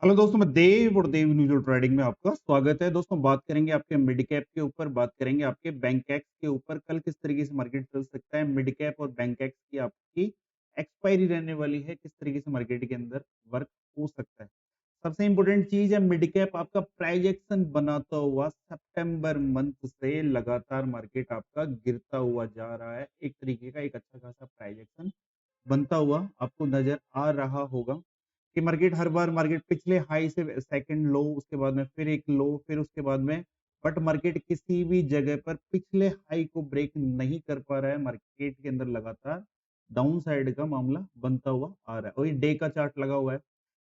Hello दोस्तों, मैं देव और देव इंडिविजुअल ट्रेडिंग में आपका स्वागत है। दोस्तों, बात करेंगे आपके मिड कैप के ऊपर, बात करेंगे आपके बैंक एक्स के ऊपर। कल किस तरीके से मार्केट चल सकता है, मिड कैप और बैंक एक्स की आपकी एक्सपायरी रहने वाली है, किस तरीके से मार्केट के अंदर वर्क हो सकता है। सबसे इंपॉर्टेंट चीज है, मिड कैप आपका प्राइस एक्शन बनाता हुआ सितंबर मंथ से लगातार मार्केट आपका गिरता हुआ जा रहा है। एक तरीके का एक अच्छा खासा प्राइस एक्शन बनता हुआ आपको नजर आ रहा होगा कि मार्केट हर बार मार्केट पिछले हाई से सेकंड लो, उसके बाद में फिर एक लो, फिर उसके बाद में बट मार्केट किसी भी जगह पर पिछले हाई को ब्रेक नहीं कर पा रहा है। मार्केट के अंदर लगातार डाउन साइड का मामला बनता हुआ आ रहा है और ये डे का चार्ट लगा हुआ है।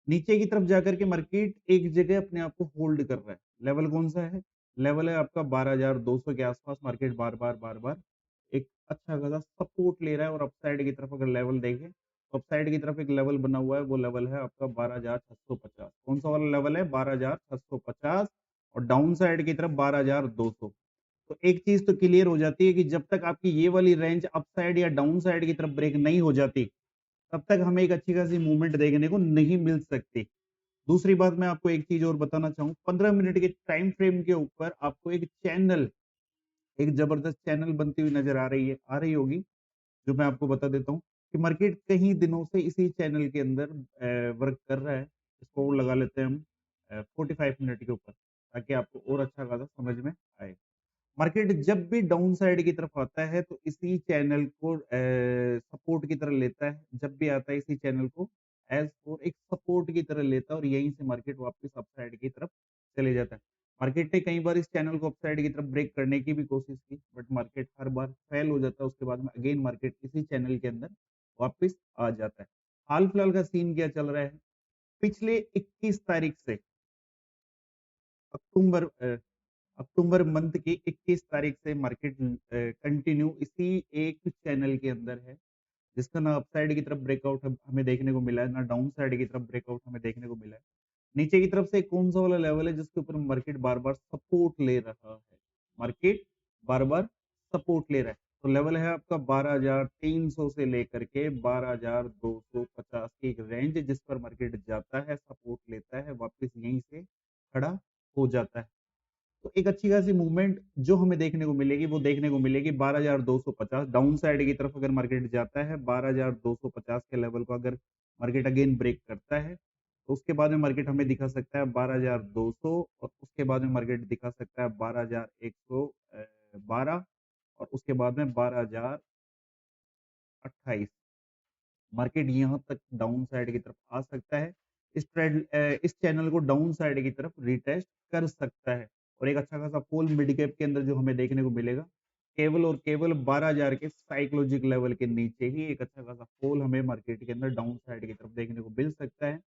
नीचे की तरफ जाकर के मार्केट एक जगह अपने आप को होल्ड कर रहा है। लेवल कौन सा है? लेवल है आपका 12,200 के आसपास। मार्केट बार बार एक अच्छा खासा सपोर्ट ले रहा है और अपसाइड की तरफ अगर लेवल देखें तो अपसाइड की तरफ एक लेवल बना हुआ है। वो लेवल है आपका 12,650। कौन सा वाला लेवल है? 12,650। और डाउन साइड की तरफ 12,200। तो एक चीज तो क्लियर हो जाती है कि जब तक आपकी ये वाली रेंज अपसाइड या डाउन साइड की तरफ ब्रेक नहीं हो जाती, तब तक हमें एक अच्छी खासी मूवमेंट देखने को नहीं मिल सकती। दूसरी बात, मैं आपको एक चीज और बताना चाहूँ, 15 मिनट के टाइम फ्रेम के ऊपर आपको एक चैनल, एक जबरदस्त चैनल बनती हुई नजर आ रही होगी, जो मैं आपको बता देता हूँ कि मार्केट कई दिनों से इसी चैनल के अंदर वर्क कर रहा है। इसको और लगा लेते हैं हम 45 मिनट के ऊपर, ताकि आपको और अच्छा खासा समझ में आए। मार्केट जब भी डाउन साइड की तरफ आता है तो इसी चैनल को सपोर्ट की तरह लेता है। जब भी आता है इसी चैनल को एज फॉर एक सपोर्ट की तरह लेता है और यहीं से मार्केट वापस अप साइड की तरफ चले जाता है। मार्केट ने कई बार इस चैनल को अप साइड की तरफ ब्रेक करने की भी कोशिश की, but market her bar fail हो जाता है। उसके बाद में अगेन मार्केट इसी चैनल के अंदर वापस आ जाता है। हाल फिलहाल का सीन क्या चल रहा है? पिछले 21 तारीख से अक्टूबर अक्टूबर मंथ की 21 तारीख से मार्केट कंटिन्यू इसी एक चैनल के अंदर है, जिसका ना अपसाइड की तरफ ब्रेकआउट हमें देखने को मिला है, ना डाउन साइड की तरफ ब्रेकआउट हमें देखने को मिला है। नीचे की तरफ से कौन सा वाला लेवल है जिसके ऊपर मार्केट बार बार सपोर्ट ले रहा है? मार्केट बार बार सपोर्ट ले रहा है। तो लेवल है आपका 12,300 से लेकर के 12,250 की एक रेंज, जिस पर मार्केट जाता है, सपोर्ट लेता है, वापस यहीं से खड़ा हो जाता है। तो एक अच्छी खासी मूवमेंट जो हमें देखने को मिलेगी वो देखने को मिलेगी 12,250 डाउन साइड की तरफ। अगर मार्केट जाता है 12,250 के लेवल को अगर मार्केट अगेन ब्रेक करता है, तो उसके बाद में मार्केट हमें दिखा सकता है 12,200, और उसके बाद में मार्केट दिखा सकता है 12,112, और उसके बाद में 12,028। मार्केट यहाँ तक डाउन साइड की तरफ आ सकता है। इस चैनल को डाउन साइड की तरफ रिटेस्ट कर सकता है और एक अच्छा खासा फॉल मिड कैप के अंदर जो हमें देखने को मिलेगा, केवल और केवल 12,000 के साइकोलॉजिक लेवल के नीचे ही एक अच्छा खासा फॉल हमें मार्केट के अंदर डाउन साइड की तरफ देखने को मिल सकता है,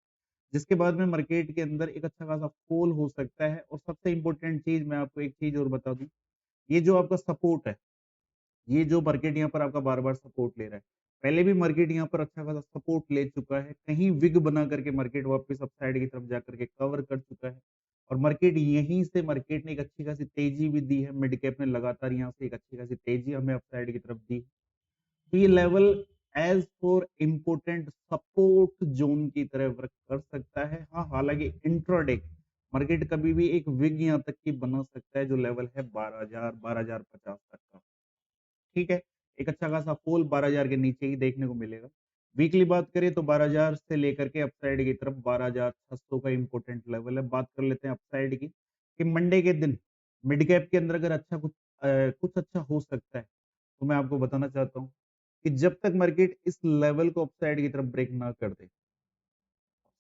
जिसके बाद में मार्केट के अंदर एक अच्छा खासा फॉल हो सकता है। और सबसे इंपॉर्टेंट चीज मैं आपको एक चीज और बता दूं, ये जो आपका सपोर्ट है, ये जो मार्केट यहाँ पर आपका बार बार सपोर्ट ले रहा है, पहले भी मार्केट यहाँ पर अच्छा खासा सपोर्ट ले चुका है। कहीं विग बना करके मार्केट वापस अप साइड की तरफ जाकर के कवर कर चुका है, और मार्केट यहीं से मार्केट ने एक अच्छी खासी तेजी भी दी है। मिड कैप ने लगातार यहाँ से एक अच्छी खासी तेजी हमें अप साइड की तरफ दी। तो ये level as for important support zone की तरह वर्क कर सकता है। हाँ, हालांकि इंट्राडे मार्केट कभी भी एक विग यहाँ तक की बना सकता है, जो लेवल है 12,000 12,050 तक का। ठीक है, एक अच्छा खासा फॉल 12,000 के नीचे ही देखने को मिलेगा। वीकली बात करें तो 12,000 से लेकर के अपसाइड की तरफ 12,600 का इंपॉर्टेंट लेवल है। बात कर लेते हैं अपसाइड की कि मंडे के दिन मिड कैप के अंदर अगर कुछ अच्छा हो सकता है, तो मैं आपको बताना चाहता हूँ कि जब तक मार्केट इस लेवल को अपसाइड की तरफ ब्रेक ना कर दे,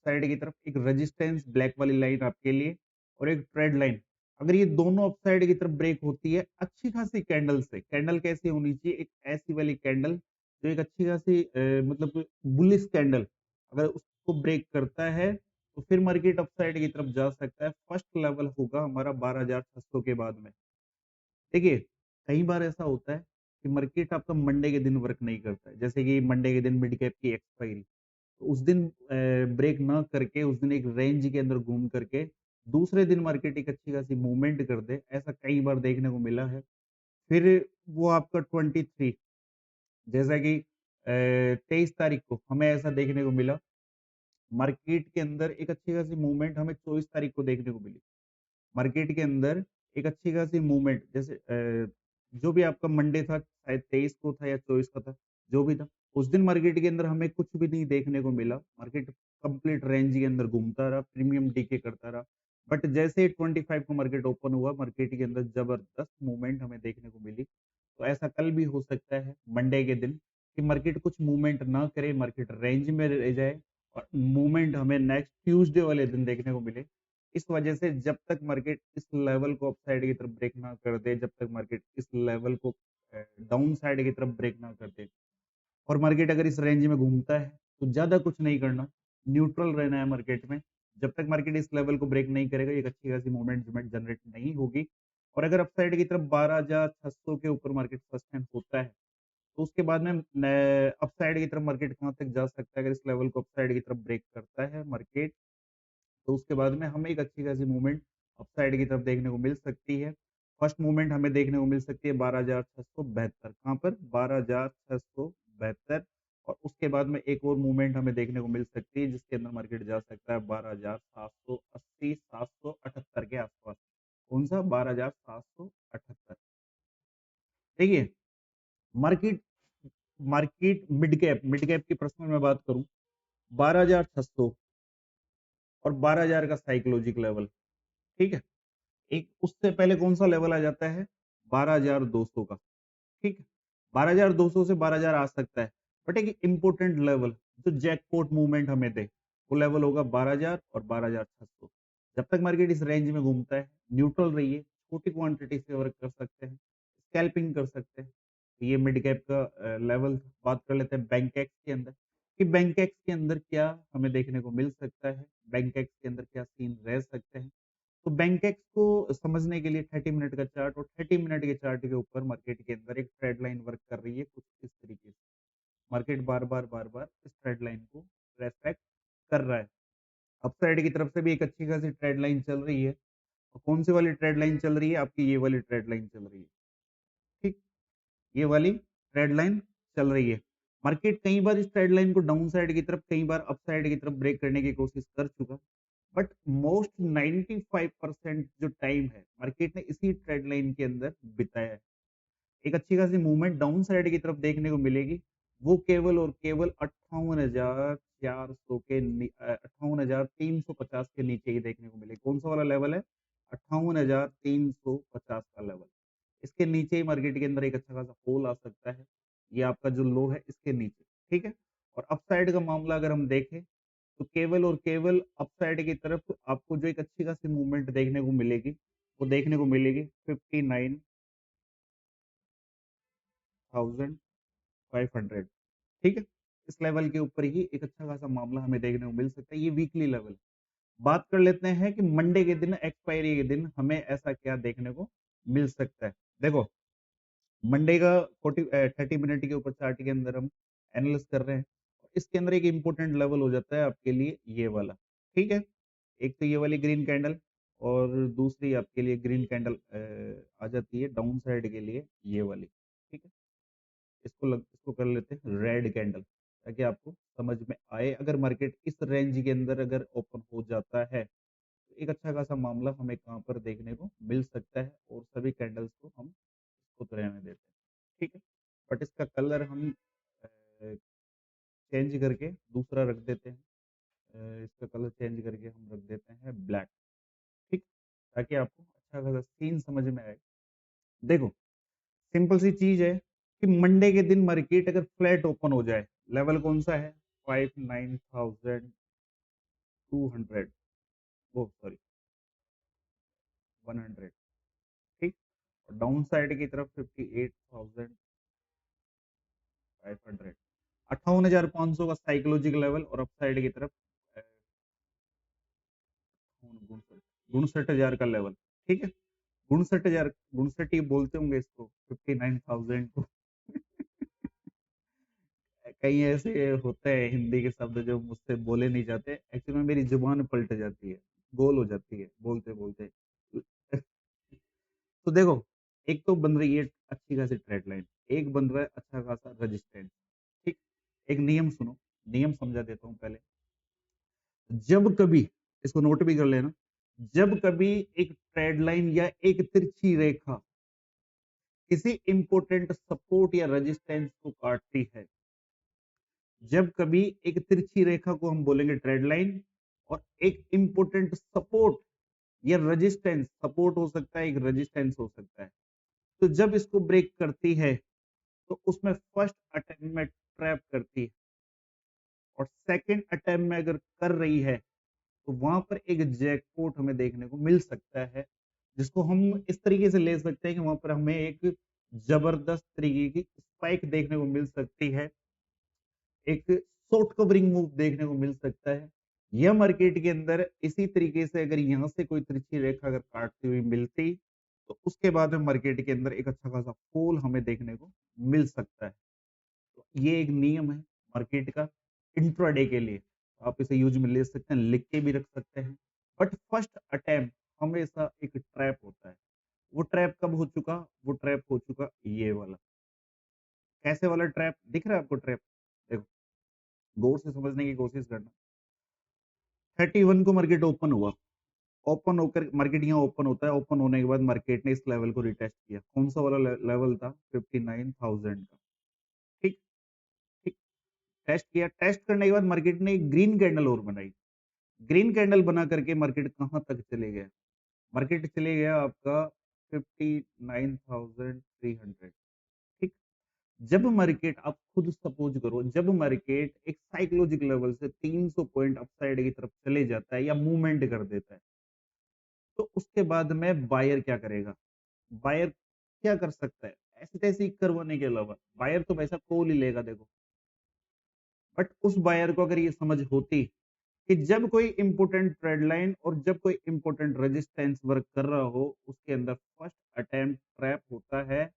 साइड की तरफ एक रेजिस्टेंस ब्लैक वाली लाइन आपके लिए और एक ट्रेड लाइन, अगर ये दोनों अपसाइड की तरफ ब्रेक होती है अच्छी खासी कैंडल से, कैंडल कैसी होनी चाहिए? एक ऐसी वाली कैंडल जो एक अच्छी खासी मतलब बुलिश कैंडल, अगर उसको ब्रेक करता है तो फिर मार्केट अपसाइड की तरफ जा सकता है। फर्स्ट लेवल होगा हमारा 12,600 के बाद में। देखिए, कई बार ऐसा होता है कि मार्केट आपका मंडे के दिन वर्क नहीं करता है, जैसे कि मंडे के दिन मिड कैप की एक्सपायरी, तो उस दिन ब्रेक ना करके उस दिन एक रेंज के अंदर घूम करके दूसरे दिन मार्केट एक अच्छी खासी मूवमेंट कर दे, ऐसा कई बार देखने को मिला है। फिर वो आपका 23, जैसा कि 23 तारीख को हमें ऐसा देखने को मिला मार्केट के अंदर एक अच्छी खासी मूवमेंट हमें 24 तारीख को देखने को मिली। मार्केट के अंदर एक अच्छी खासी मूवमेंट, जैसे जो भी आपका मंडे था, शायद 23 को था या 24 का था, जो भी था, उस दिन मार्केट के अंदर हमें कुछ भी नहीं देखने को मिला। मार्केट कंप्लीट रेंज के अंदर घूमता रहा, प्रीमियम डीके करता रहा। बट जैसे ही 25 को मार्केट ओपन हुआ, मार्केट के अंदर जबरदस्त मूवमेंट हमें देखने को मिली। तो ऐसा कल भी हो सकता है मंडे के दिन कि मार्केट कुछ मूवमेंट ना करे, मार्केट रेंज में रह जाए और मूवमेंट हमें नेक्स्ट ट्यूसडे वाले दिन देखने को मिले। इस वजह से जब तक मार्केट इस लेवल को अपसाइड की तरफ ब्रेक ना कर दे, जब तक मार्केट इस लेवल को डाउन साइड की तरफ ब्रेक ना कर दे, और मार्केट अगर इस रेंज में घूमता है तो ज्यादा कुछ नहीं करना, न्यूट्रल रहना है मार्केट में। जब तक मार्केट इस लेवल को ब्रेक नहीं करेगा, एक अच्छी खासी मूवमेंट जनरेट नहीं होगी। और अगर अपसाइड की तरफ 12,600 के ऊपर मार्केट सस्टेन होता है, तो उसके बाद में अपसाइड की तरफ मार्केट कहाँ तक जा सकता है? अगर इस लेवल को अपसाइड की तरफ ब्रेक करता है मार्केट, तो उसके बाद में हमें एक अच्छी खासी मूवमेंट अपसाइड की तरफ देखने को मिल सकती है। फर्स्ट मूवमेंट हमें देखने को मिल सकती है 12,672, कहाँ पर? 12,672। और उसके बाद में एक और मूवमेंट हमें देखने को मिल सकती है, जिसके अंदर मार्केट जा सकता है 12,780, 778 के आसपास। कौन सा? 12,778। देखिए, मार्केट मार्केट मिड कैप की पर्सनल में बात करूं, 12,600 और 12,000 का साइकोलॉजिक लेवल, ठीक है। एक उससे पहले कौन सा लेवल आ जाता है? 12,200 का, ठीक है। 12,200 से 12,000 आ सकता है, बट एक इंपोर्टेंट लेवल जो जैकपॉट मूवमेंट हमें दे, वो लेवल होगा 12,000 और 12,600। जब तक मार्केट इस रेंज में घूमता है, न्यूट्रल रहिए, छोटी क्वांटिटी से वर्क कर सकते हैं, स्कैल्पिंग कर सकते हैं। तो ये मिड कैप का लेवल। बात कर लेते हैं बैंकेक्स के अंदर कि बैंकेक्स के अंदर क्या हमें देखने को मिल सकता है, बैंकेक्स के अंदर क्या सीन रह सकते हैं। तो बैंकेक्स को समझने के लिए 30 मिनट का चार्ट और 30 मिनट के चार्ट के ऊपर मार्केट के अंदर एक ट्रेड लाइन वर्क कर रही है कुछ इस तरीके से। मार्केट बार बार इस ट्रेड लाइन को रेस्पेक्ट कर रहा है। अपसाइड की तरफ से भी एक अच्छी खासी ट्रेड लाइन चल रही है। और कौन सी वाली ट्रेड लाइन चल रही है? आपकी ये वाली ट्रेड लाइन चल रही है, ठीक। ये वाली ट्रेड लाइन चल रही है। मार्केट कई बार इस ट्रेड लाइन को डाउन साइड की तरफ, कई बार अप साइड की तरफ ब्रेक करने की कोशिश कर चुका, बट मोस्ट 95% जो टाइम है मार्केट ने इसी ट्रेड लाइन के अंदर बिताया है। एक अच्छी खासी मूवमेंट डाउन साइड की तरफ देखने को मिलेगी, वो केवल और केवल 58,400 के 58,350 के नीचे ही देखने को मिलेगी। कौन सा वाला लेवल है? 58,350 का लेवल। इसके नीचे ही मार्केट के अंदर एक अच्छा खासा फॉल आ सकता है। ये आपका जो लो है इसके नीचे, ठीक है। और अपसाइड का मामला अगर हम देखें, तो केवल और केवल अपसाइड की तरफ आपको जो एक अच्छी खासी मूवमेंट देखने को मिलेगी, वो देखने को मिलेगी 59,500, ठीक है। इस लेवल के ऊपर ही एक अच्छा खासा मामला हमें देखने को मिल सकता है। ये वीकली लेवल। बात कर लेते हैं कि मंडे के दिन, एक्सपायरी के दिन, हमें ऐसा क्या देखने को मिल सकता है। देखो, मंडे का 30 मिनट के ऊपर चार्ट के अंदर हम एनालिस कर रहे हैं। इसके अंदर एक इंपॉर्टेंट लेवल हो जाता है आपके लिए ये वाला, ठीक है। एक तो ये वाली ग्रीन कैंडल, और दूसरी आपके लिए ग्रीन कैंडल आ जाती है डाउन साइड के लिए, ये वाली, ठीक है। इसको कर लेते हैं रेड कैंडल, ताकि आपको समझ में आए। अगर मार्केट इस रेंज के अंदर अगर ओपन हो जाता है, तो एक अच्छा खासा मामला हमें कहाँ पर देखने को मिल सकता है, और सभी कैंडल्स को हम इसको रहने देते हैं, ठीक है। बट इसका कलर हम चेंज करके दूसरा रख देते हैं। इसका कलर चेंज करके हम रख देते हैं ब्लैक, ठीक, ताकि आपको अच्छा खासा सीन समझ में आए। देखो, सिंपल सी चीज है कि मंडे के दिन मार्केट अगर फ्लैट ओपन हो जाए, लेवल कौन सा है? 59,200, वो सॉरी 100, ठीक। और डाउन साइड की तरफ 58,500, 58,500 का साइकोलॉजिकल लेवल, और अप साइड की तरफ 59,000 का लेवल, ठीक है। 59,000, 59 ही बोलते होंगे इसको, 59,000 को। कई ऐसे होते हैं हिंदी के शब्द जो मुझसे बोले नहीं जाते, एक्चुअली में मेरी जुबान पलट जाती है, गोल हो जाती है बोलते बोलते। तो देखो, एक तो बन रही है अच्छी खासी ट्रेड लाइन, एक बन रहा है अच्छा खासा रजिस्टेंस, ठीक। एक नियम सुनो, नियम समझा देता हूँ पहले। जब कभी, इसको नोट भी कर लेना, जब कभी एक ट्रेड लाइन या एक तिरछी रेखा किसी इंपोर्टेंट सपोर्ट या रेजिस्टेंस को काटती है, जब कभी एक तिरछी रेखा को हम बोलेंगे ट्रेड लाइन, और एक इंपोर्टेंट सपोर्ट या रेजिस्टेंस, सपोर्ट हो सकता है, एक रेजिस्टेंस हो सकता है, तो जब इसको ब्रेक करती है तो उसमें फर्स्ट अटेम्प्ट में ट्रैप करती है, और सेकंड अटेम्प्ट में अगर कर रही है तो वहां पर एक जैकपॉट हमें देखने को मिल सकता है, जिसको हम इस तरीके से ले सकते हैं कि वहां पर हमें एक जबरदस्त तरीके की स्पाइक देखने को मिल सकती है, एक शॉर्ट कवरिंग मूव देखने को मिल सकता है। यह मार्केट के अंदर इसी तरीके से अगर यहाँ से कोई तिरछी रेखा अगर काटती हुई मिलती, तो उसके बाद में मार्केट के अंदर एक अच्छा खासा फॉल हमें देखने को मिल सकता है। तो ये एक नियम है मार्केट का इंट्राडे के लिए, आप इसे यूज में ले सकते हैं, लिख के भी रख सकते हैं। बट फर्स्ट अटेम्प्ट हमेशा एक ट्रैप होता है। वो ट्रैप कब हो चुका? वो ट्रैप हो चुका ये वाला। कैसे वाला ट्रैप दिख रहा है आपको? ट्रैप देखो, गौर से समझने की कोशिश करना। 31 को मार्केट ओपन हुआ, ओपन होकर मार्केट यहाँ ओपन होता है, ओपन होने के बाद मार्केट ने इस लेवल को रिटेस्ट किया। कौन सा वाला लेवल था? 59,000 का। ठीक ठीक, टेस्ट किया, टेस्ट करने के बाद मार्केट ने एक ग्रीन कैंडल और बनाई। ग्रीन कैंडल बना करके मार्केट कहां तक चले गया? मार्केट चले गया आपका 59,300। ठीक, जब मार्केट, आप खुद सपोज करो, जब मार्केट एक साइकोलॉजिक लेवल से 300 पॉइंट अपसाइड की तरफ चले जाता है या मूवमेंट कर देता है, तो उसके बाद में बायर क्या करेगा? बायर क्या कर सकता है ऐसे तैसे करवाने के अलावा? बायर तो पैसा कॉल ही लेगा, देखो। बट उस बायर को अगर ये समझ होती कि जब कोई इंपोर्टेंट ट्रेड लाइन और जब कोई इंपोर्टेंट रेजिस्टेंस वर्क कर रहा हो, उसके अंदर फर्स्ट अटेम्प्ट ट्रैप होता है,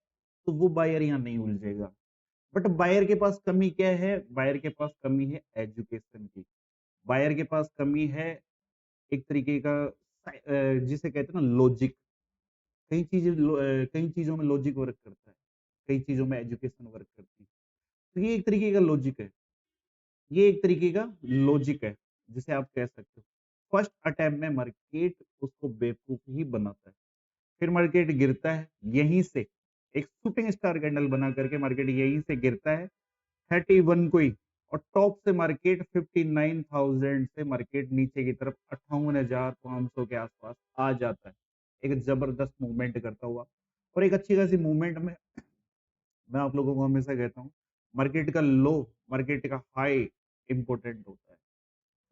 तो वो बायर यहाँ नहीं उलझेगा। बट बायर के पास कमी क्या है? बायर के पास कमी है एजुकेशन की। बायर के पास कमी है एक तरीके का जिसे कहते हैं ना लॉजिक। कई चीजों में लॉजिक वर्क करता है, कई चीजों में एजुकेशन वर्क करती है। तो ये एक तरीके का लॉजिक है, ये एक तरीके का लॉजिक है जिसे आप कह सकते हो। फर्स्ट अटेम्प्ट में मार्केट उसको बेवकूफ ही बनाता है, फिर मार्केट गिरता है यहीं से, एक शूटिंग स्टार कैंडल बना करके मार्केट यहीं से गिरता है 31 को ही, और टॉप से मार्केट 59,000 से मार्केट नीचे की तरफ 58,500 के आसपास आ जाता है, एक जबरदस्त मूवमेंट करता हुआ। और एक अच्छी खासी मूवमेंट में मैं आप लोगों को हमेशा कहता हूँ, मार्केट का लो, मार्केट का हाई इंपॉर्टेंट होता है।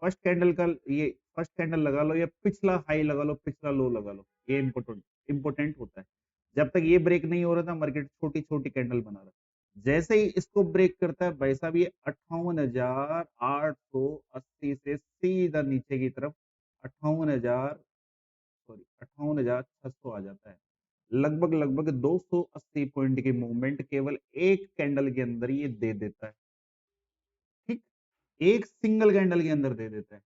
फर्स्ट कैंडल का, ये फर्स्ट कैंडल लगा लो या पिछला हाई लगा लो, पिछला लो लगा लो, ये इंपोर्टेंट होता है। जब तक ये ब्रेक नहीं हो रहा था, मार्केट छोटी छोटी कैंडल बना रहा। जैसे ही इसको ब्रेक करता है भाई साहब, ये 58,880 से सीधा नीचे की तरफ 58,600 आ जाता है। लगभग लगभग 280 पॉइंट की मूवमेंट केवल एक कैंडल के अंदर ये दे देता है। ठीक, एक सिंगल कैंडल के अंदर दे देता है।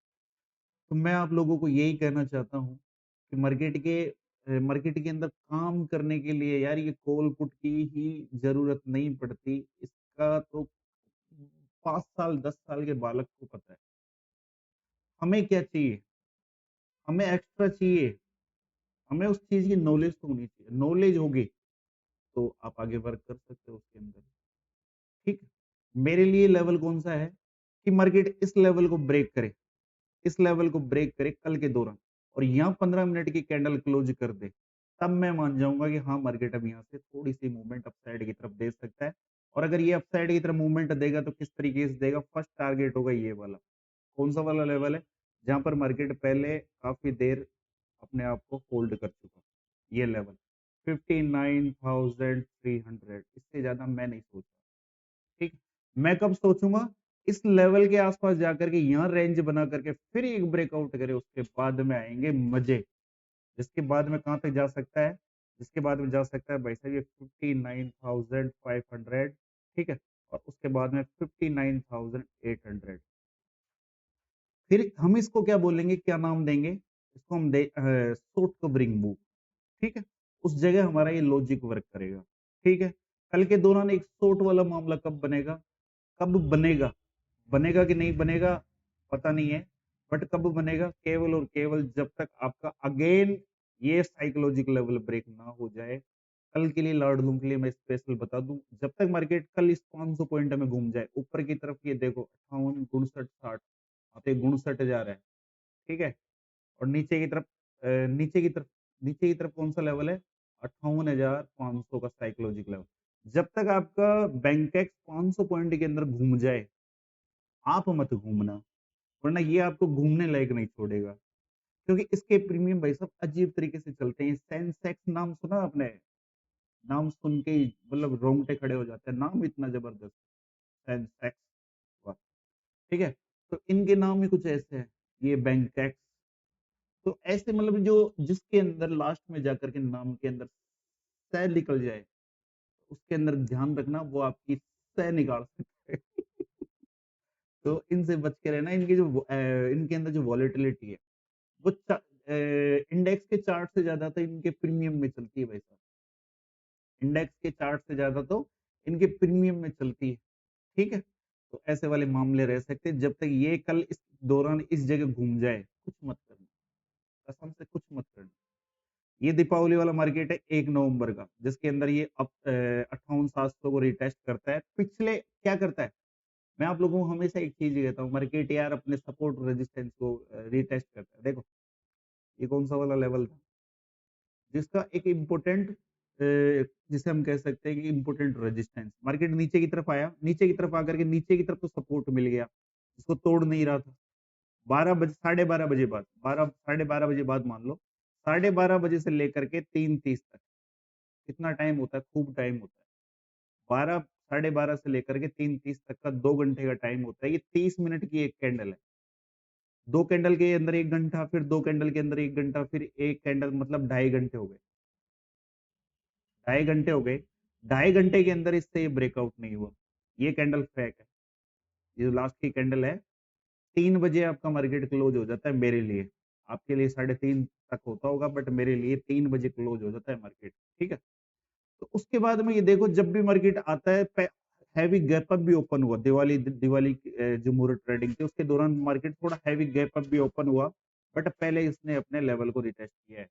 तो मैं आप लोगों को यही कहना चाहता हूँ कि मार्केट के अंदर काम करने के लिए यार ये कॉल पुट की ही जरूरत नहीं पड़ती। इसका तो 5 साल 10 साल के बालक को पता है। हमें क्या चाहिए? हमें एक्स्ट्रा चाहिए, हमें उस चीज की नॉलेज तो होनी चाहिए। नॉलेज होगी तो आप आगे वर्क कर सकते हो उसके अंदर। ठीक, मेरे लिए लेवल कौन सा है कि मार्केट इस लेवल को ब्रेक करे, इस लेवल को ब्रेक करे कल के दौरान, और यहाँ 15 मिनट की कैंडल क्लोज कर दे, तब मैं मान जाऊंगा कि हाँ मार्केट अब यहाँ से थोड़ी सी मूवमेंट अपसाइड की तरफ दे सकता है। और अगर ये अपसाइड की तरफ मूवमेंट देगा तो किस तरीके से देगा? फर्स्ट टारगेट होगा ये वाला। कौन सा वाला लेवल है? जहां पर मार्केट पहले काफी देर अपने आप को होल्ड कर चुका, ये लेवल 59,300। इससे ज्यादा मैं नहीं सोच रहा। ठीक, मैं कब सोचूंगा? इस लेवल के आसपास जाकर के यहाँ रेंज बना करके फिर एक ब्रेकआउट करे, उसके बाद में आएंगे मजे। जिसके बाद में कहां तक जा सकता है? जिसके बाद में जा सकता है भाई साहब ये 59,500। ठीक है, और उसके बाद में 59,800। फिर हम इसको क्या बोलेंगे, क्या नाम देंगे इसको? हम दे शॉर्ट कवरिंग मूव। ठीक है, उस जगह हमारा ये लॉजिक वर्क करेगा। ठीक है, कल के दौरान एक शॉर्ट वाला मामला कब बनेगा? कब बनेगा? बनेगा कि नहीं बनेगा पता नहीं है, बट कब बनेगा? केवल और केवल जब तक आपका अगेन ये साइकोलॉजिकल लेवल ब्रेक ना हो जाए। कल के लिए लाडलू के लिए मैं स्पेशल बता दूं, जब तक मार्केट कल इस 500 पॉइंट में घूम जाए ऊपर की तरफ, ये देखो 58 59 60 आते 59 जा रहा है, ठीक है। और नीचे की तरफ नीचे की तरफ कौन सा लेवल है? 58,500 का साइकोलॉजिकल लेवल। जब तक आपका बैंकेक्स 500 पॉइंट के अंदर घूम जाए, आप मत घूमना, वरना ये आपको घूमने लायक नहीं छोड़ेगा। क्योंकि इसके प्रीमियम भाई साहब अजीब तरीके से चलते हैं। सेंसेक्स नाम सुना आपने? नाम सुन के ही मतलब रोंगटे खड़े हो जाते हैं, नाम इतना जबरदस्त, सेंसेक्स। वाह, ठीक है। तो इनके नाम ही कुछ ऐसे हैं, ये बैंकेक्स। तो ऐसे मतलब जो जिसके अंदर लास्ट में जाकर के नाम के अंदर सह निकल जाए, उसके अंदर ध्यान रखना वो आपकी सह निकाल सकते हैं। तो इनसे बच के रहना। इनके अंदर जो वॉलेटिलिटी है वो इंडेक्स के चार्ट से ज्यादा तो इनके प्रीमियम में चलती है भाई साहब। इंडेक्स के चार्ट से ज्यादा तो इनके प्रीमियम में चलती है, ठीक है। तो ऐसे वाले मामले रह सकते हैं। जब तक ये कल इस दौरान इस जगह घूम जाए, कुछ मत करना, कसम से कुछ मत करना। ये दीपावली वाला मार्केट है 1 नवंबर का, जिसके अंदर ये अब 58,700 को रिटेस्ट करता है। पिछले क्या करता है? मैं आप लोगों को हमेशा एक चीज कहता हूँ, मार्केट यार अपने सपोर्ट रेजिस्टेंस को रिटेस्ट करता है। देखो ये कौन सा वाला लेवल था, जिसका एक इम्पोर्टेंट जिसे हम कह सकते हैं कि इम्पोर्टेंट रेजिस्टेंस। मार्केट नीचे की तरफ आया, नीचे की तरफ आकर के नीचे की तरफ तो सपोर्ट मिल गया, जिसको तोड़ नहीं रहा था। 12 बजे, 12:30 बजे बाद, 12 साढ़े 12 बजे बाद मान लो, 12:30 बजे से लेकर के 3:30 तक कितना टाइम होता है? खूब टाइम होता है। 12 साढ़े 12 से लेकर के 3:30 तक का 2 घंटे का टाइम होता है। ये 30 मिनट की एक कैंडल है। 2 कैंडल के अंदर 1 घंटा, फिर 2 कैंडल के अंदर 1 घंटा, फिर एक कैंडल, मतलब 2.5 घंटे हो गए। 2.5 घंटे हो गए। 2.5 घंटे के अंदर इससे ये ब्रेकआउट नहीं हुआ। ये कैंडल फेक है। ये जो लास्ट की कैंडल है, 3 बजे आपका मार्केट क्लोज हो जाता है मेरे लिए। आपके लिए 3:30 तक होता होगा, बट मेरे लिए 3 बजे क्लोज हो जाता है मार्केट, ठीक है। तो उसके बाद में ये देखो, जब भी मार्केट आता है, हैवी गैप अप भी ओपन हुआ। दिवाली दिवाली जो मुहूर्त ट्रेडिंग थी उसके दौरान मार्केट थोड़ा हैवी गैप अप भी ओपन हुआ, बट पहले इसने अपने लेवल को रिटेस्ट किया है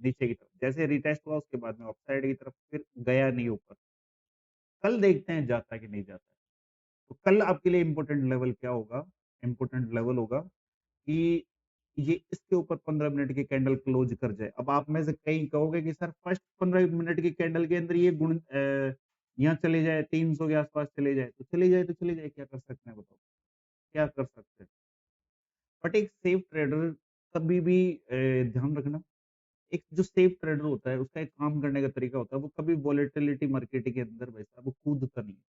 नीचे की तरफ। जैसे रिटेस्ट हुआ उसके बाद में अपसाइड की तरफ फिर गया नहीं ऊपर। कल देखते हैं जाता है कि नहीं जाता है। तो कल आपके लिए इंपॉर्टेंट लेवल क्या होगा? इंपॉर्टेंट लेवल होगा कि ये इसके ऊपर 15 मिनट की कैंडल क्लोज कर जाए। अब आप में से कई कहोगे कि सर फर्स्ट 15 मिनट की कैंडल के अंदर ये गुण यहाँ चले जाए, 300 के आसपास चले जाए, तो चले जाए, तो चले जाए, क्या कर सकते हैं बताओ? क्या कर सकते हैं? बट एक सेफ ट्रेडर कभी भी ध्यान रखना, एक जो सेफ ट्रेडर होता है उसका एक काम करने का तरीका होता है, वो कभी वॉलेटिलिटी मार्केट के अंदर वैसा वो कूदता नहीं है।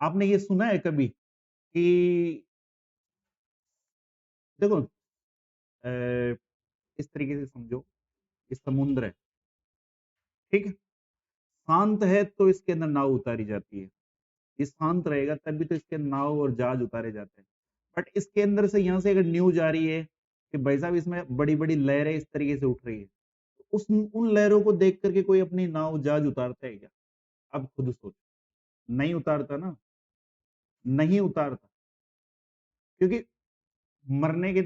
आपने ये सुना है कभी कि देखो इस तरीके से समझो, ये समुद्र है, ठीक है। शांत है तो इसके अंदर नाव उतारी जाती है। ये शांत रहेगा तभी तो इसके नाव और जहाज उतारे जाते हैं। बट इसके अंदर से यहाँ से अगर न्यूज आ रही है कि भाई साहब इसमें बड़ी बड़ी लहरें इस तरीके से उठ रही है, तो उन लहरों को देख करके कोई अपनी नाव जहाज उतारता है क्या? अब खुद सोचो, नहीं उतारता ना, नहीं उतारता। क्योंकि मरने के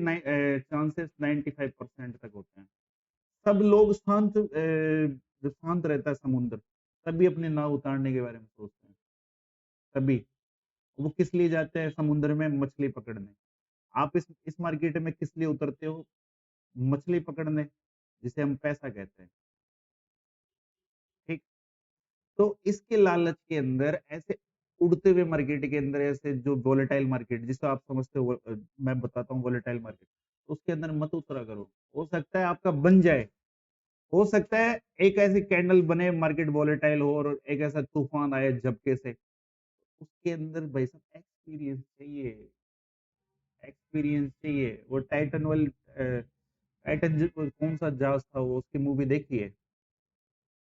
चांसेस 95% तक होते हैं। सब लोग जब शांत रहता है समुद्र, तभी अपने नाव उतारने के बारे में सोचते हैं। तभी वो किस लिए जाते हैं समुद्र में? मछली पकड़ने। आप इस मार्केट में किस लिए उतरते हो? मछली पकड़ने, जिसे हम पैसा कहते हैं, ठीक। तो इसके लालच के अंदर ऐसे उड़ते हुए मार्केट के अंदर ऐसे जो वोलेटाइल मार्केट जिसको आप समझते हो, मैं बताता हूँ वोलेटाइल मार्केट, उसके अंदर मत उतरा करो। हो सकता है आपका बन जाए, हो सकता है एक ऐसी कैंडल बने, मार्केट वॉलेटाइल हो और एक ऐसा तूफान आए झपके से। उसके अंदर भाई साहब एक्सपीरियंस चाहिए, एक्सपीरियंस चाहिए। वो टाइटन वाली टाइटन कौन सा जहाज था वो, उसकी मूवी देखी है?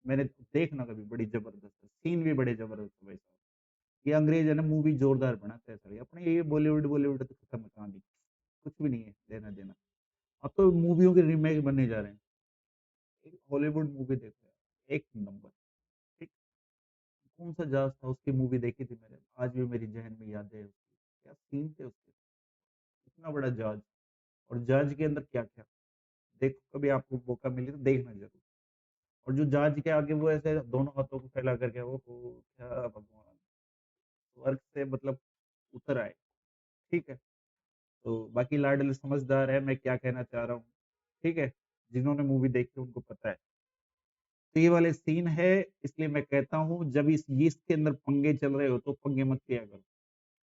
मैंने देखना कभी, बड़ी जबरदस्त है, सीन भी बड़े जबरदस्त है भाई साहब। ये अंग्रेज है ना, मूवी जोरदार बनाते हैं सर। अपने ये बॉलीवुड बॉलीवुड तो खत्म है, कहानी कुछ भी नहीं है लेना देना। अब तो मूवियों के रीमेक बनने जा रहे हैं। एक हॉलीवुड मूवी देखो यार, एक नंबर, ठीक। कौन सा जहाज था, उसकी मूवी देखी थी मैंने, आज भी मेरी जहन में याद है उसकी। क्या सीन थे उसके, इतना बड़ा जहाज और जहाज के अंदर क्या क्या, देखो कभी आपको मौका मिले तो देखना जरूर। और जो जहाज के आगे वो ऐसे दोनों हाथों को फैला करके वो क्या भगवान, स्वर्ग से मतलब उतर आए। ठीक है, तो बाकी लाडले समझदार है मैं क्या कहना चाह रहा हूँ। ठीक है, जिन्होंने मूवी देखी उनको पता है। तो ये वाले सीन है, इसलिए मैं कहता हूँ जब ये इसके अंदर पंगे चल रहे हो तो पंगे मत किया करो।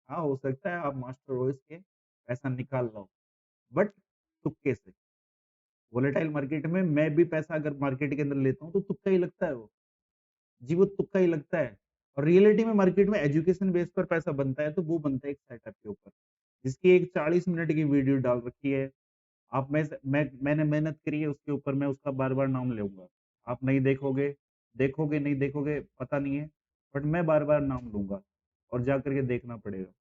हाँ, हो सकता है आप मास्टर हो इसके, पैसा निकाल लो, बट तुक्के से। वोलेटाइल मार्केट में मैं भी पैसा अगर मार्केट के अंदर लेता हूँ तो तुक्का ही लगता है वो। जी, वो तुक्का ही लगता है। और रियलिटी में मार्केट में एजुकेशन बेस पर पैसा बनता है तो वो बनता है एक सेटअप के ऊपर, जिसकी एक 40 मिनट की वीडियो डाल रखी है। आप मैंने मेहनत करी है उसके ऊपर, मैं उसका बार-बार नाम लूँगा। आप नहीं देखोगे, देखोगे नहीं देखोगे पता नहीं है, बट मैं बार-बार नाम लूँगा और जा कर के देखना पड़ेगा।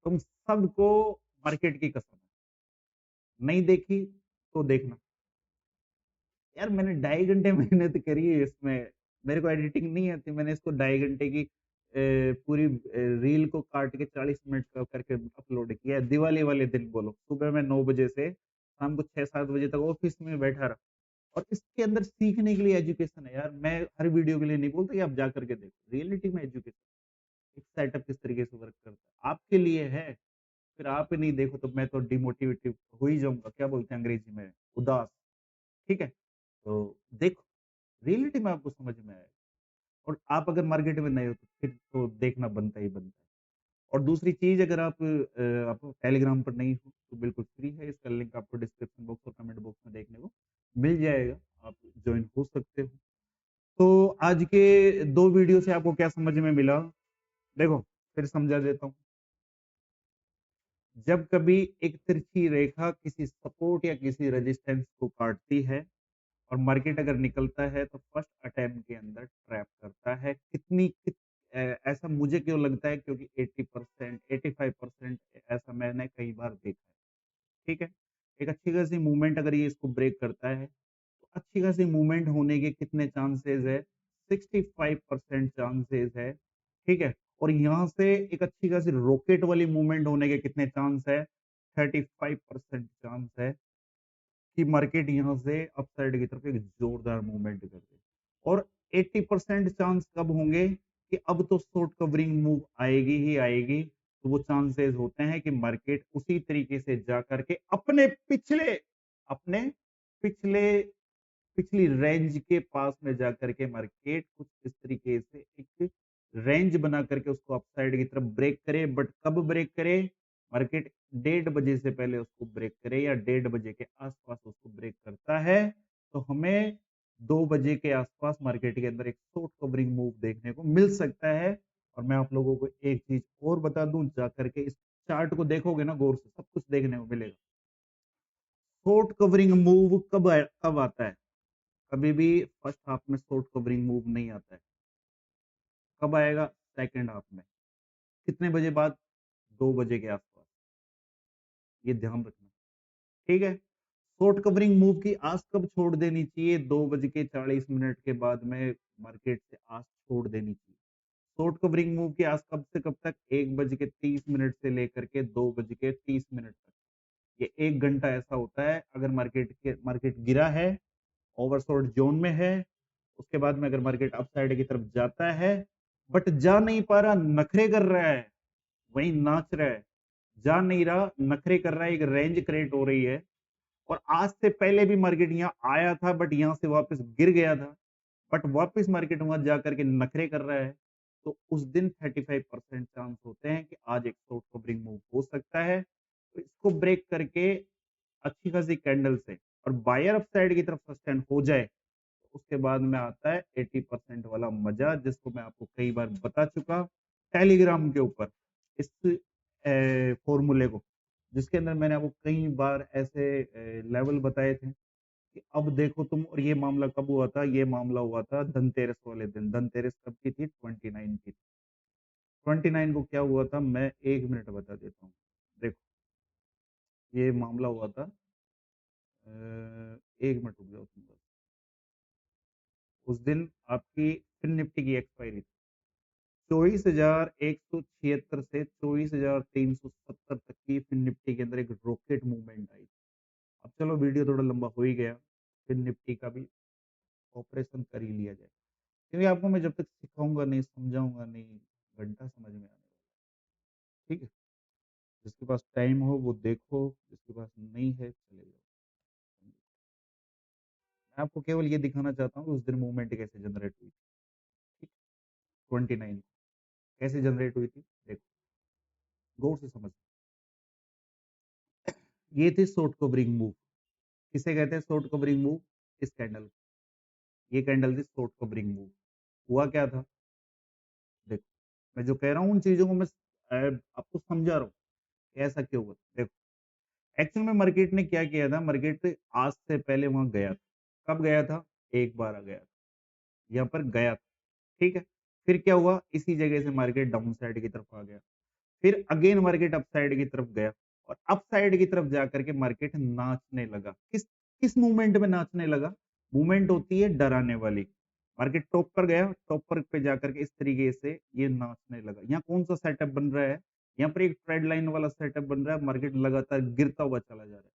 तुम सबको मार्केट की कसम है, नहीं देखी तो देखना। यार मैंने 2.5 घंटे मेहनत करी है इसमें, मेरे को एडिटिंग नहीं आती, मैंने इसको 2.5 घंटे की पूरी रील को काट के 40 मिनट का करके अपलोड किया है। दिवाली वाले दिन बोलो, सुबह मैं 9 बजे से शाम को 6-7 बजे तक ऑफिस में बैठा रहा। और इसके अंदर सीखने के लिए एजुकेशन है यार, मैं हर वीडियो के लिए नहीं बोलता कि आप जा करके देखो, रियलिटी में एजुकेशन, एक सेटअप किस तरीके से वर्क करता है आपके लिए है। फिर आप ही नहीं देखो तो मैं तो डिमोटिवेटिव हो ही जाऊंगा, क्या बोलते हैं अंग्रेजी में, उदास। ठीक है, तो देखो, रियलिटी में आपको समझ में आएगा। और आप अगर मार्केट में नए हो तो फिर तो देखना बनता ही बनता है। और दूसरी चीज, अगर आप टेलीग्राम पर नहीं हो तो बिल्कुल फ्री है, इसका लिंक आपको डिस्क्रिप्शन बॉक्स और कमेंट बॉक्स में देखने को मिल जाएगा, आप ज्वाइन हो सकते हो। तो आज के 2 वीडियो से आपको क्या समझ में मिला, देखो फिर समझा देता हूँ। जब कभी एक तिरछी रेखा किसी सपोर्ट या किसी रेजिस्टेंस को काटती है और मार्केट अगर निकलता है तो फर्स्ट अटेम्प्ट के अंदर ट्रैप करता है। ऐसा मुझे क्यों लगता है, क्योंकि 80% 85% ऐसा मैंने कई बार देखा है। ठीक है, एक अच्छी खासी मूवमेंट अगर ये इसको ब्रेक करता है तो अच्छी खासी मूवमेंट होने के कितने चांसेस है, 65% चांसेस है। ठीक है, और यहाँ से एक अच्छी खासी रॉकेट वाली मूवमेंट होने के कितने चांस है, 35% चांस है कि मार्केट यहाँ से अपसाइड की तरफ एक जोरदार मूवमेंट कर दे। और 80% चांस कब होंगे कि अब तो शॉर्ट कवरिंग मूव आएगी ही आएगी, तो वो चांसेस होते हैं कि मार्केट उसी तरीके से जा करके अपने पिछले पिछली रेंज के पास में जाकर के मार्केट कुछ इस तरीके से एक रेंज बना करके उसको अपसाइड की तरफ ब्रेक करे। बट कब ब्रेक करे, मार्केट 1:30 बजे से पहले उसको ब्रेक करे या 1:30 बजे के आसपास उसको ब्रेक करता है तो हमें 2 बजे के आसपास मार्केट के अंदर एक शॉर्ट कवरिंग मूव देखने को मिल सकता है। और मैं आप लोगों को एक चीज और बता दूं, जा करके इस चार्ट को देखोगे ना गौर से, सब कुछ देखने को मिलेगा। शॉर्ट कवरिंग मूव कब आता है, कभी भी फर्स्ट हाफ में शॉर्ट कवरिंग मूव नहीं आता है। कब आएगा, सेकंड हाफ में। कितने बजे बाद, 2 बजे के आसपास, ये ध्यान रखना। ठीक है, शॉर्ट कवरिंग मूव की आस कब छोड़ देनी चाहिए, 2:40 के बाद में मार्केट से आस छोड़ देनी चाहिए। शॉर्ट कवरिंग मूव की आस कब से कब तक, 1:30 से लेकर के 2:30 तक। ये 1 घंटा ऐसा होता है, अगर मार्केट गिरा है, ओवरसोल्ड जोन में है, उसके बाद में अगर मार्केट अपसाइड की तरफ जाता है बट जा नहीं पा रहा, नखरे कर रहा है, वहीं नाच रहा है, जा नहीं रहा, नखरे कर रहा है, एक रेंज क्रिएट हो रही है। और आज से पहले भी मार्केट यहाँ आया था बट यहाँ से वापस गिर गया था, बट वापस मार्केट वहां जाकर के नखरे कर रहा है, तो उस दिन 35% चांस होते हैं कि आज एक शॉर्ट कवरिंग मूव हो सकता है। तो इसको ब्रेक करके अच्छी खासी कैंडल से और बायर अप साइड की तरफ सस्टेन हो जाए, उसके बाद में आता है 80% वाला मजा, जिसको मैं आपको कई बार बता चुका टेलीग्राम के ऊपर, इस फॉर्मूले को, जिसके अंदर मैंने आपको कई बार ऐसे लेवल बताए थे कि अब देखो तुम। और ये मामला कब हुआ था, ये मामला हुआ था धनतेरस वाले दिन। धनतेरस कब की थी, 29 की। 29 को क्या हुआ था, मैं 1 मिनट बता देता हूँ। देखो, ये मामला हुआ था 1 मिनट रुक जाओ तुम बस। उस दिन आपकी फिन निफ्टी की एक्सपायरी थी, 24,176 से 24,370 तक की फिर निफ्टी के अंदर एक रॉकेट मूवमेंट आई। अब चलो वीडियो थोड़ा लंबा हो ही गया, फिर निफ्टी का भी ऑपरेशन कर ही लिया जाए, क्योंकि आपको मैं जब तक सिखाऊंगा नहीं, समझाऊंगा नहीं, घंटा समझ में आने वाला। ठीक है, जिसके पास टाइम हो वो देखो, जिसके पास नहीं है चले जाओ। मैं आपको केवल ये दिखाना चाहता हूँ कि उस दिन मूवमेंट कैसे जनरेट हुई। ठीक, 29 कैसे जनरेट हुई थी देखो, गौर से समझ। ये थी शॉर्ट कवरिंग मूव। किसे कहते हैं शॉर्ट कवरिंग मूव? इस कैंडल, ये कैंडल थी शॉर्ट कवरिंग मूव। हुआ क्या था देखो, मैं जो कह रहा हूँ उन चीजों को मैं आपको समझा रहा हूँ ऐसा क्यों हुआ। देखो एक्चुअल में मार्केट ने क्या किया था, मार्केट आज से पहले वहां गया था। कब गया था? एक बार आ गया था, यहाँ पर गया था। ठीक है, फिर क्या हुआ, इसी जगह से मार्केट डाउन साइड की तरफ आ गया, फिर अगेन मार्केट अप साइड की तरफ गया, और अप साइड की तरफ जाकर के मार्केट नाचने लगा। किस किस मूवमेंट में नाचने लगा? मूवमेंट होती है डराने वाली। मार्केट टॉप पर गया, टॉप पर पे जाकर के इस तरीके से ये नाचने लगा। यहाँ कौन सा सेटअप बन रहा है? यहाँ पर एक ट्रेड लाइन वाला सेटअप बन रहा है, मार्केट लगातार गिरता हुआ चला जा रहा है,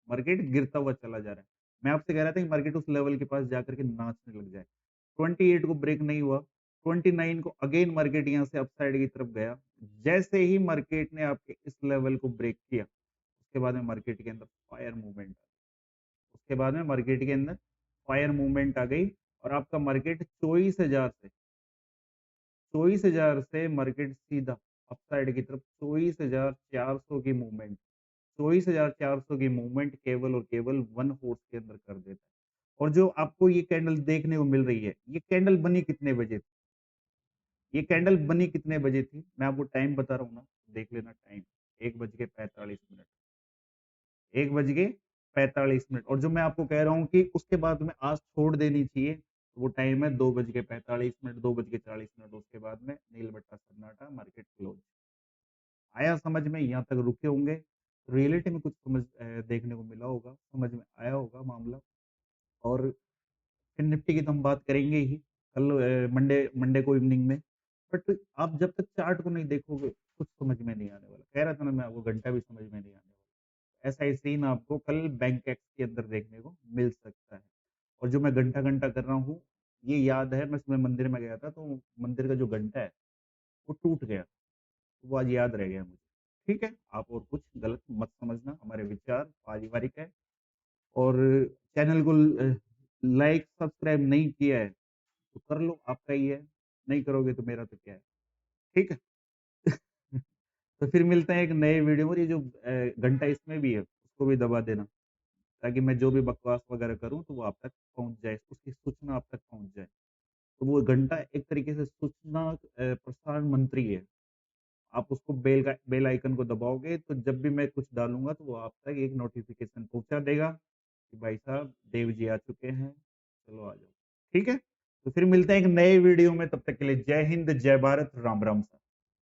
मार्केट गिरता हुआ चला जा रहा है। मैं आपसे कह रहा था कि मार्केट उस लेवल के पास जाकर के नाचने लग जाए। 28 को ब्रेक नहीं हुआ, 29 को अगेन मार्केट यहाँ से अपसाइड की तरफ गया। जैसे ही मार्केट ने आपके इस लेवल को ब्रेक किया, उसके बाद में मार्केट के अंदर फायर मूवमेंट आ गई। उसके बाद में मार्केट के अंदर फायर मूवमेंट आ गई, और आपका मार्केट 24,000 से मार्केट सीधा अपसाइड की तरफ 24,400 की मूवमेंट, 24,400 की मूवमेंट केवल और केवल वन हॉर्स के अंदर कर देता है। और जो आपको ये कैंडल देखने को मिल रही है, ये कैंडल बनी कितने बजे थी? ये कैंडल बनी कितने बजे थी? मैं आपको टाइम बता रहा हूँ ना, देख लेना टाइम, 1:45। 1:45। और जो मैं आपको कह रहा हूँ कि उसके बाद में आज छोड़ देनी चाहिए, तो वो टाइम है 2:45, 2:40। उसके बाद में नील बट्टा सन्नाटा, मार्केट क्लोज। आया समझ में? यहाँ तक रुके होंगे, रियलिटी में कुछ समझ देखने को मिला होगा, समझ में आया होगा मामला। और फिर निफ्टी की तो हम बात करेंगे ही कल, मंडे मंडे को इवनिंग में। बट आप जब तक चार्ट को नहीं देखोगे कुछ समझ में नहीं आने वाला। कह रहा था ना मैं आपको, घंटा भी समझ में नहीं आने वाला। ऐसा ही सीन आपको कल बैंक एक्स के अंदर देखने को मिल सकता है। और जो मैं घंटा घंटा कर रहा हूँ, ये याद है, मैं सुबह मंदिर में गया था तो मंदिर का जो घंटा है वो टूट गया, वो आज याद रह गया मुझे। ठीक है, आप और कुछ गलत मत समझना, हमारे विचार पारिवारिक है। और चैनल को लाइक सब्सक्राइब नहीं किया है तो कर लो, आपका ही है, नहीं करोगे तो मेरा तो क्या है। ठीक है। तो फिर मिलते हैं एक नए वीडियो में। ये जो घंटा इसमें भी है उसको भी दबा देना, ताकि मैं जो भी बकवास वगैरह करूं तो वो आप तक पहुंच जाए, उसकी सूचना आप तक पहुंच जाए। तो वो घंटा एक तरीके से सूचना प्रसारण मंत्री है। आप उसको बेल आइकन को दबाओगे तो जब भी मैं कुछ डालूंगा तो वो आप तक एक नोटिफिकेशन पहुंचा देगा कि भाई साहब देव जी आ चुके हैं, चलो आ जाओ। ठीक है, तो फिर मिलते हैं एक नए वीडियो में, तब तक के लिए जय हिंद, जय भारत, राम राम।